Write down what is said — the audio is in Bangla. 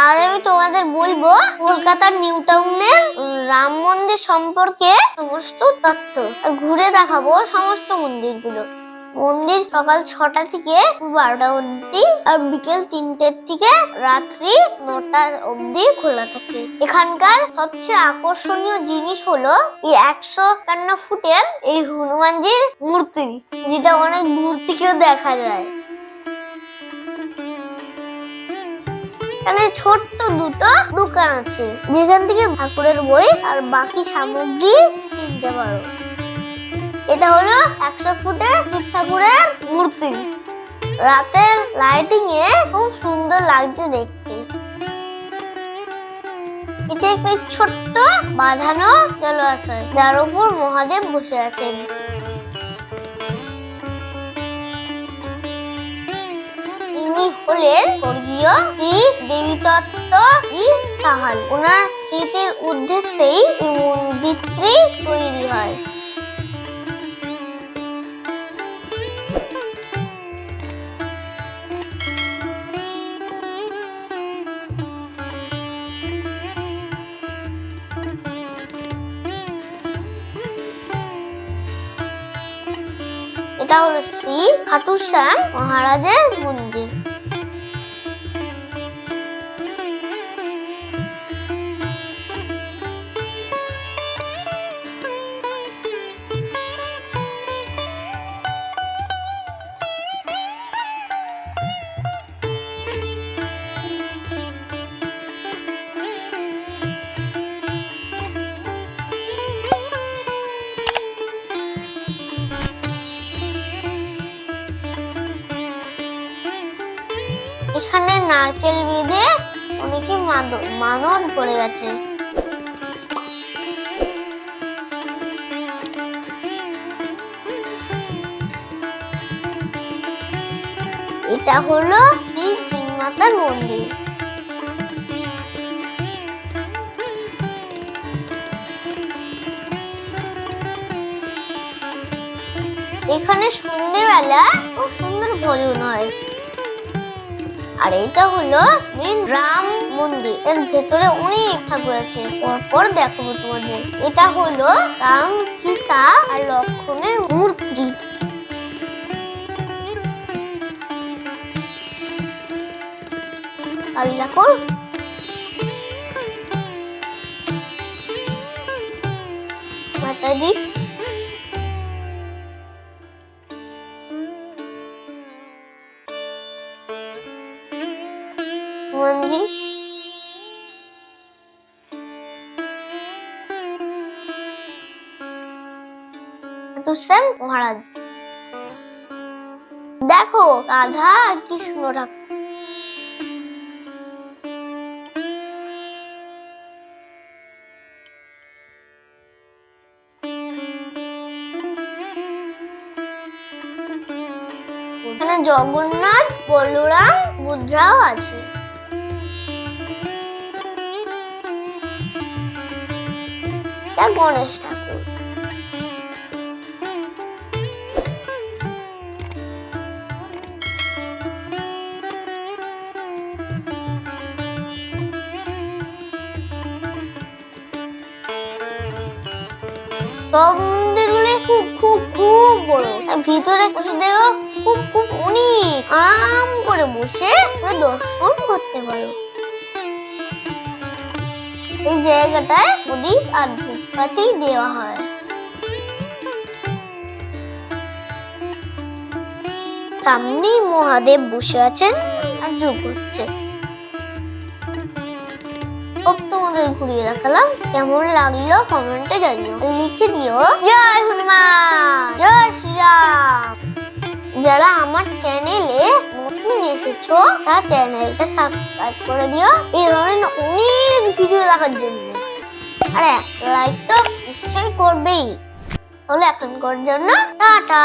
আজ আমি তোমাদের বলবো কলকাতার নিউ টাউনের রাম মন্দির সম্পর্কে সমস্ত তথ্য, আর ঘুরে দেখাবো সমস্ত মন্দিরগুলো। মন্দির সকাল 6টা থেকে 12টা অবধি আর বিকেল 3টের থেকে রাত্রি 9টা অবধি খোলা থাকে। এখানকার সবচেয়ে আকর্ষণীয় জিনিস হলো এই 151 ফুটের এই হনুমানজির মূর্তি, যেটা অনেক দূর থেকেও দেখা যায়। এখানে ছোট্ট দুটো দোকান আছে, যেখান থেকে ঠাকুরের বই আর বাকি সামগ্রী কিনতে পারো। এটা হলো 100 ফুটের শিব ঠাকুরের মূর্তি। রাতের লাইটিং এ খুব সুন্দর লাগছে দেখতে। এটা একটি ছোট্ট বাঁধানো জলাশয়, যার উপর মহাদেব বসে আছেন। ইনি হলেন স্বর্গীয় শ্রী দেবীদত্ত সাহাল। ওনার স্মৃতির উদ্দেশ্যেই এই মন্দিরটি তৈরি হয়। এটা হলো শ্রী খাটু শ্যাম মহারাজের মন্দির। এখানে নারকেল বেঁধে অনেকে মানত করে গেছে। এটা হলো শ্রী চিন্মাতার মন্দির। এখানে সন্ধ্যেবেলা খুব সুন্দর ভজন হয়। আর এটা হলো মেন রাম মন্দির, এর ভেতরে অনেক ঠাকুর আছে, পরপর দেখাবো তোমাদের। এটা হলো রাম, সীতা আর লক্ষ্মণের মূর্তি। আর দেখো মাতাজি। মন্দির মহারাজ। দেখো রাধা আর কৃষ্ণ ঠাকুর। এখানে জগন্নাথ, বলরাম, বুদ্রাও আছে। গণেশ ঠাকুর। সব মন্দিরগুলো খুব খুব খুব বড়। ভিতরে বসে দেখো খুব খুব অনেক আরাম করে বসে দর্শন করতে পারো। এই জায়গাটায় প্রদীপ আর ধূপকাঠি দেওয়া হয়। সামনে মহাদেব বসে আছেন আর যোগ করছে। তোমাদের ঘুরিয়ে দেখালাম, কেমন লাগলো কমেন্টে জানিও, লিখে দিও। জয় হনুমান, জয় শ্রীরাম। যারা আমার চ্যানেলে নতুন এসেছো তারা চ্যানেলটা সাবস্ক্রাইব করে দিও এই ধরনের অনেক ভিডিও দেখার জন্য। আর একটা লাইক তো নিশ্চয়ই করবেই। তাহলে এখনকার জন্য টাটা।